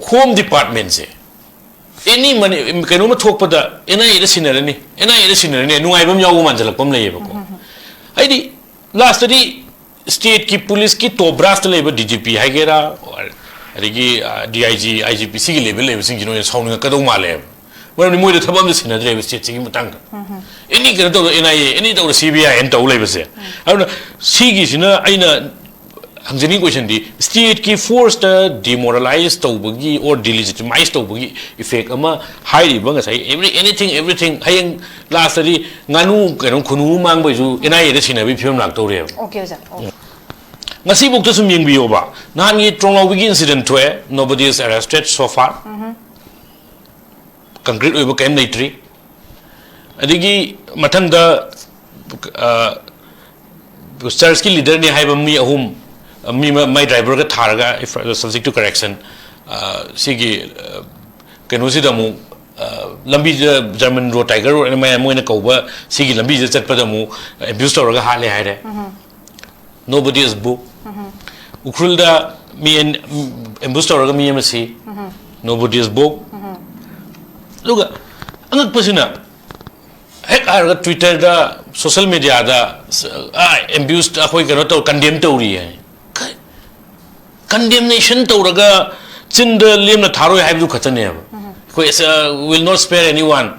Home Department se any money kanu ma thok pada NIA da sinarani nuai bam yaw man jalak pam lay ba ko ai di last di state ki police ki to brass lay ba DGP hai gera or adigi DIG IGP si level lay sing jino saung ka do ma le ba ni moi da thabam da sinadre state si matang any kanu to NIA any to CBI en to lay ba se adu si gi sina aina Hangzani question di state ki force ta demoralize tawbagi or delegitimize tawbagi effect ama high bang sai everything hayang last di nganu kanong khunu mang bai ju NIA da sina bi film lak to re okay sir ngasi buk ta sum yeng bi oba nan gi trongaw bi incident thwe nobody is arrested so far concrete oba kem nei tri adigi mathang da church ki leader ni hai bam mi ahum my driver ka tharaga if subject to correction sigi kenosi da mu lambi German road tiger road ma moina kauba sigi lambi je chat pada mu abuse toraga hale haire nobody is book ukrul da mi abuse toraga mi mc nobody is book luga angak pasina hek ar Twitter da social media da abuse akoi kano to condemn tori hai condemnation to raga chin the lem na tharo hai bu khatane will not spare anyone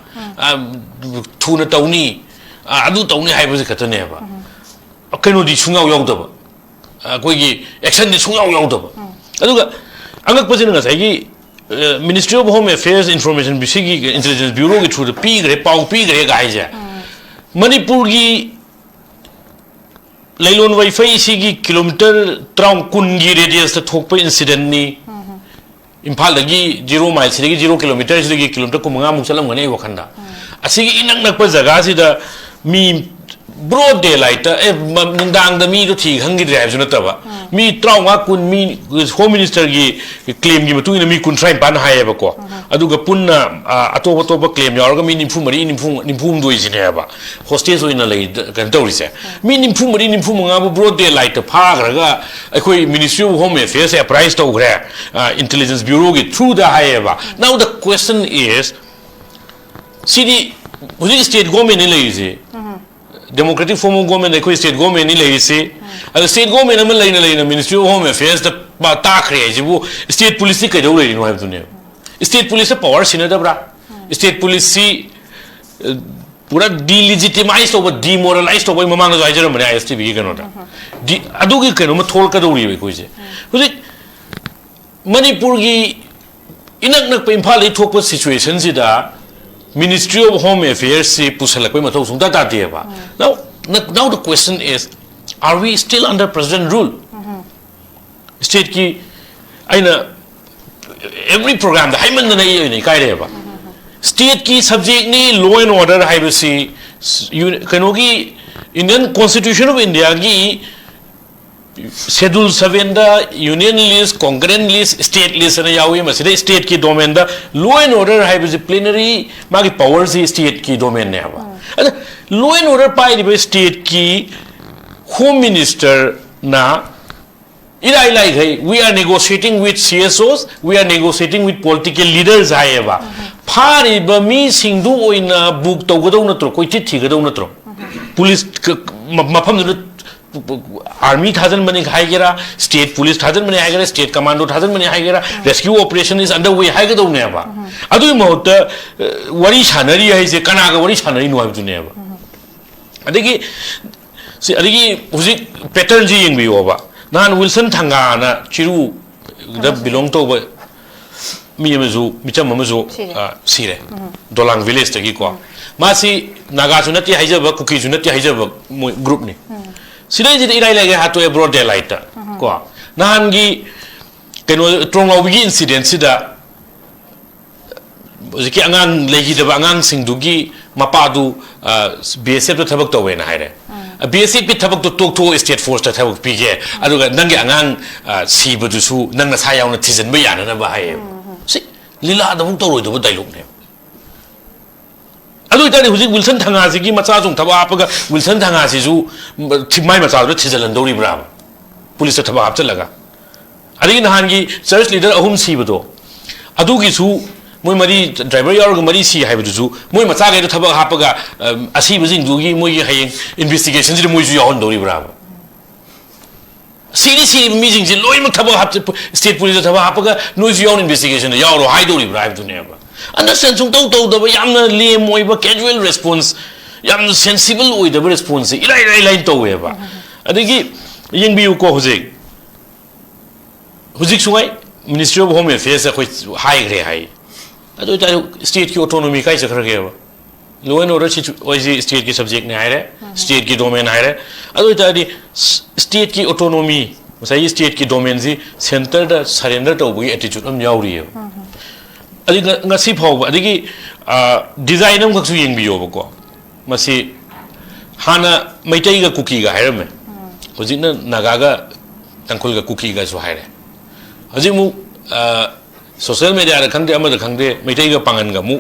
thu na tawni adu tawni hai bu khatane ba kaino di chungaw yaw da ba koi gi action di chungaw yaw da ba aduga angak pajin nga sai gi Ministry of Home Affairs Information Bisigi Intelligence Bureau gi through the pigre pau pigre ga ja Manipur gi Lailon Wi-Fi sigi kilometer traum kungi radius ta thokpa incident ni Imphal dagi 0 miles sigi 0 kilometer sigi kilometer ko manga musalam ngane wakhanda asigi inak nak pa jaga si da mi broad daylight ta nindang da mi do thi hangi drive juna ta ba mi trauma kun mi home minister gi claim gi matu ina mi kun try ban hai ba ko aduga punna atoba claim yaw ga mi nimphum doi jine ba hostage oina lei kan tawri se mi nimphum nga bu broad daylight ta pha ga akoi Ministry of Home Affairs a price to gre Intelligence Bureau gi through the hai ba now the question is city state government ni lei se democratic form of government ekoi state government ni lei se state government am leina Ministry of Home Affairs da ba ta khre jibu state police ka do lei no have dunia state police power sina da bra state police si pura delegitimize over demoralized over mamang na jaijer mane ISTB gi kano da di adu gi kano ma thol ka do ri ko je huji Manipur gi inak nak pa Imphal ai thokpa situation si da Ministry of Home Affairs se pusalak pa mathau sung ta de ba now the question is are we still under president rule state ki aina every program the haiman na nei kai re ba state ki subject ni law and order hai si kano gi Indian Constitution of India gi Schedule 7 da union list concurrent list state list na yawi masida state ki domain da law and order hai bi plenary magi powers is state ki domain ne ba law and order pai di state ki home minister na ilai like hai we are negotiating with CSOs we are negotiating with political leaders hai ba phari ba mi singdu oina book to godau na tro koi chithi godau na tro police mafam army thazan mani haigera state police thazan mani haigera state commando thazan mani haigera rescue operation is underway haiga do ne ba adu mohta wari chanari hai je kana ga wari chanari no habu ne ba adigi huzik pattern ji yeng bi oba nan Wilson thanga na chiru da belong to ba mi amazu micham amazu sire dolang village tagi ko masi naga sunati haijaba kuki sunati haijaba group ni sidai ji irai lage ha to a broad daylight ko nahan gi keno trongaw gi incident sida oziki angang legi da angang singdugi mapadu BSF to thabak to we na haire BSF pi thabak to tok to state force to thabak pi ge aduga nangi angang sibu du su nang na sa yaw na thizen ba yana na ba haye si lila da mung to roi do dialogue ne adu itani huzik Wilson thanga si gi macha jung thaba apaga Wilson thanga si ju thimai macha do thijalan dori bra police thaba ap chalaga ari nahan gi church leader ahum si bado adugisu moi mari driver yaur mari si haibuju moi macha ga thaba hapaga asi bujing dugi moi hayeng investigation ji moi ju yawn dori bravo CDC meeting ji loi mak thaba hap state police thaba hapaga noi ju yawn investigation yaur hai dori bravo tu ne ba understand chung tau da ba yamna le moi ba casual response yamna sensible oi da response ilai line to we ba adigi yeng biu ko hujik sungai Ministry of Home Affairs high gre high state की autonomy का इसे करके है law and order वैसे state की subject नहीं आए रहे state की domain आए रहे अदो इतादी state की autonomy वैसे state की domain से center दा surrender तो वही attitude हम जाऊँ रही है अदी नसी भाव अदी की design हम कक्सु यंग भी हो बको मसी हाना मैटाई का cookie का है रहे वैसे ना नगागा तंकुल का cookie का सो है रहे अजी मु social media रा खंडे अमर खंडे मैटाई का पांगन का मु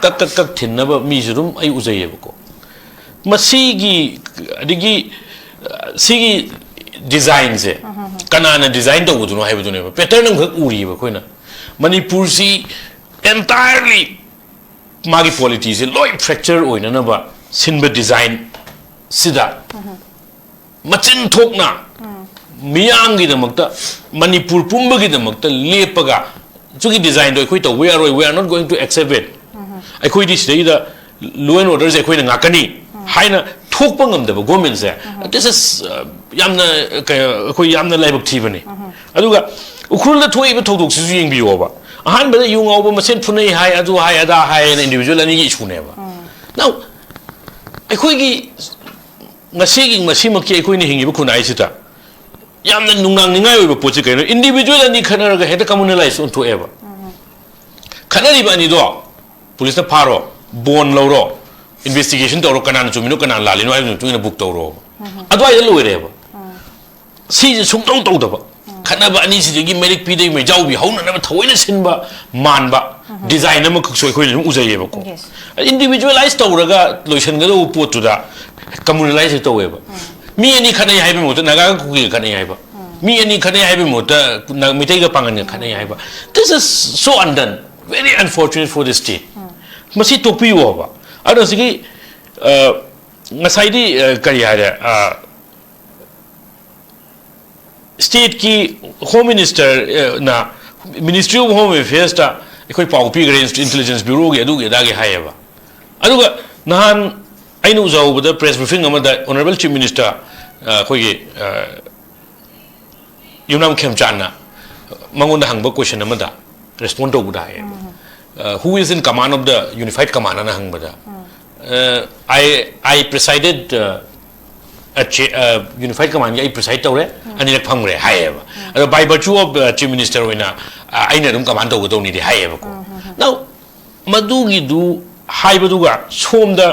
कक थिन्ना बा मी जुरुम आई उजाये बको मसीगी अदिगी सीगी डिजाइन से कनाना डिजाइन तो बुदुनो है बुदुने पैटर्न हम खक उरी बको ना मणिपुर सी entirely मागी पॉलिटी से लॉय फ्रैक्चर ओइना ना बा सिनबे डिजाइन सिदा मचिन थोकना मियांग की दमकता मणिपुर पुंब की दमकता लेपगा चुकी डिजाइन दो कोई तो we are not going to accept it कोई दिस दे इधर law and order से कोई ना कनी हाई ना थोक पंगम दबा government से this is यामना कोई यामना लाइव एक्टिव बने अदुगा उखुल ना थोई बे थोक सिसु यंग बियो बा अहान बे युंग आउ बे मसेन फुने हाई अदु हाई अदा हाई इंडिविजुअल अनि की इशू ने बा now कोई की मसी मक्की कोई ने हिंगी बे खुनाई सिता यामना नुंगांग निंगाय ओइबा पोचि कइनो इंडिविजुअल अनि खनरगा हेता कम्युनलाइज उन्थो एबा खनरि बानी दो पुलिस ना फारो बोन लौरो इन्वेस्टिगेशन तौरो कनान चुमिनो कनान लालिनो आइनो तुइना बुक तौरो अदवाइ लोइरेबा सी सुंतौ तौदबा खनबा अनि सिदिगी मेरिक पिदै मै जाउबि हौना न थवैना सिनबा मानबा डिजाइन अमा खसोय खोइ उजाइएबा को इंडिविजुअलाइज तौरगा लोइसनगदो पोतुदा कम्युनलाइज तौएबा मी अनि खनै हाइबे मोत नगा कुकी खनै हाइबा मी अनि खनै हाइबे मोत मितै गा पांगन खनै हाइबा दिस इज सो अनडन very unfortunate for the state masi topi wa ado sigi ngasai di kari hare state ki home minister na ministry of home affairs ta ekoi pau pi against intelligence bureau ge adu ge da ge haye ba adu ga nahan ainu zau bada press briefing amada honorable chief minister koi ge yunam khemchana mangonda hangba question amada respond to buda who is in command of the unified command ana hang bada I presided at unified command I preside tawre ani lak phangre haye by virtue of chief minister oina aina dum command to go ni de haye ba ko now madugi du haiba duga somda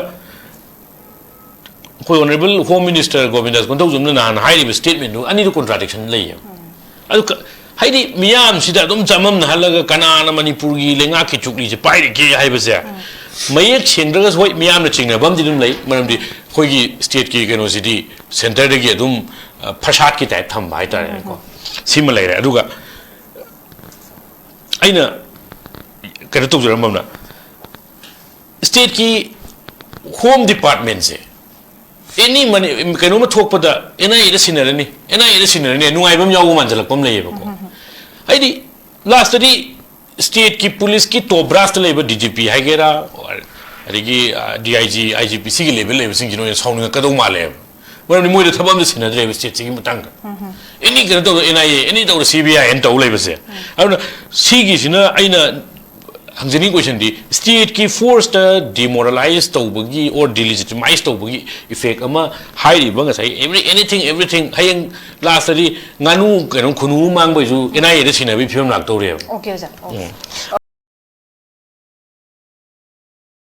ko honorable home minister govindas kon to jumna na hairi statement du ani du contradiction lay adu हाइडी मियाम सिदा दम जमम नहलगा कनाना मणिपुर की लेंगा की चुकली से पाइरे के हाइबसे मयेक सेंद्रगस होय मियाम न चिंगनबम दिदुम लै मरमदि खोगी स्टेट की यूनिवर्सिटी सेंटर दगी अदुम फसाद की टाइप थम भाई तारे को सिम लैरे अदुगा आइना कने तुजरममना स्टेट की होम डिपार्टमेंट से एनी मनी कनो म थोकपदा एनआई रे सिनरनी नुंगाइबम यावो मानजलकपम लैयेबको हाइडी लास्ट दी स्टेट की पुलिस की टॉप ब्रास्ट लेबर डीजीपी हाइगेरा और अदिगी डीआईजी आईजीपी सी की लेवल लेबर सिंह जिनो साउंड कदौ माले मरम मोइ द थबम सिना द्रे स्टेट सिंह मतंग एनी कनो तो एनआईए एनी तो सीबीआई एन तो लेबसे अन सी की सिना आइना हंजनी क्वेश्चन दी स्टेट की फोर्स द डिमोरलाइज तौबगी और डिलेजिटिमाइज तौबगी इफेक्ट अमा हाइरी बंग साइ एवरीथिंग हायंग लास्ट दी गानु कनो खुनु मांग बजु एनआईए द सिना बि फिल्म लाग तौरे ओके जा